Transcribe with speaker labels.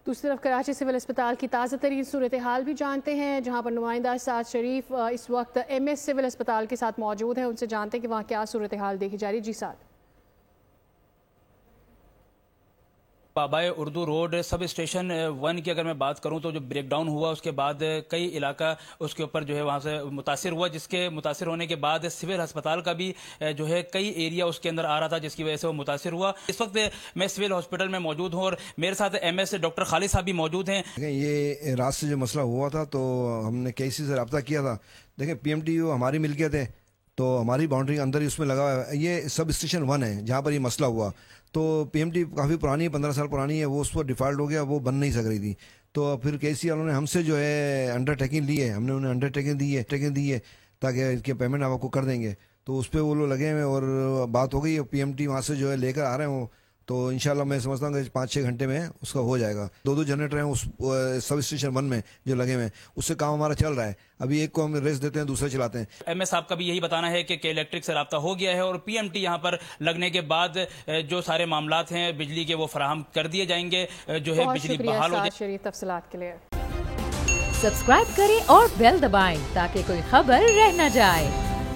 Speaker 1: دوسری طرف کراچی سول اسپتال کی تازہ ترین صورتحال بھی جانتے ہیں، جہاں پر نمائندہ سعد شریف اس وقت ایم ایس سول اسپتال کے ساتھ موجود ہیں، ان سے جانتے ہیں کہ وہاں کیا صورتحال دیکھی جا رہی ہے۔ جی سعد۔
Speaker 2: بابائے اردو روڈ سب اسٹیشن 1 کی اگر میں بات کروں تو جو بریک ڈاؤن ہوا اس کے بعد کئی علاقہ اس کے اوپر جو ہے وہاں سے متاثر ہوا، جس کے متاثر ہونے کے بعد سول ہسپتال کا بھی جو ہے کئی ایریا اس کے اندر آ رہا تھا، جس کی وجہ سے وہ متاثر ہوا۔ اس وقت میں سول ہاسپٹل میں موجود ہوں اور میرے ساتھ ایم ایس ڈاکٹر خالد صاحب بھی موجود ہیں۔
Speaker 3: یہ رات سے جو مسئلہ ہوا تھا تو ہم نے کیسی سے رابطہ کیا تھا، دیکھیں پی ایم ٹی ہماری ملکیت ہے تو ہماری باؤنڈری اندر ہی اس میں لگا ہوا ہے۔ یہ سب اسٹیشن 1 ہے جہاں پر یہ مسئلہ ہوا، تو پی ایم ٹی کافی پرانی ہے، 15 سال پرانی ہے، وہ اس پر ڈیفالٹ ہو گیا، وہ بن نہیں سک رہی تھی۔ تو پھر کے سی والوں نے ہم سے جو ہے انڈر ٹیکنگ لی ہے، ہم نے انہیں انڈر ٹیکنگ دی ہے تاکہ اس کے پیمنٹ آپ کو کر دیں گے، تو اس پہ وہ لوگ لگے ہوئے اور بات ہو گئی، پی ایم ٹی وہاں سے جو ہے لے کر آ رہے ہیں وہ، تو انشاءاللہ میں سمجھتا ہوں کہ 5-6 گھنٹے میں اس کا ہو جائے گا۔ 2 جنریٹر ہیں اس سب اسٹیشن 1 میں جو لگے ہوئے ہیں، اس سے کام ہمارا چل رہا ہے۔ ابھی ایک کو ہم ریسٹ دیتے ہیں، دوسرے چلاتے ہیں۔
Speaker 2: ایم ایس صاحب کا بھی یہی بتانا ہے کہ الیکٹرک سے رابطہ ہو گیا ہے اور پی ایم ٹی یہاں پر لگنے کے بعد جو سارے معاملات ہیں بجلی کے وہ فراہم کر دیے جائیں گے، جو ہے بجلی بحال ہو جائے۔
Speaker 1: شریف تفصیلات کے لیے
Speaker 4: سبسکرائب کریں اور بیل دبائیں تاکہ کوئی خبر رہ نہ جائے۔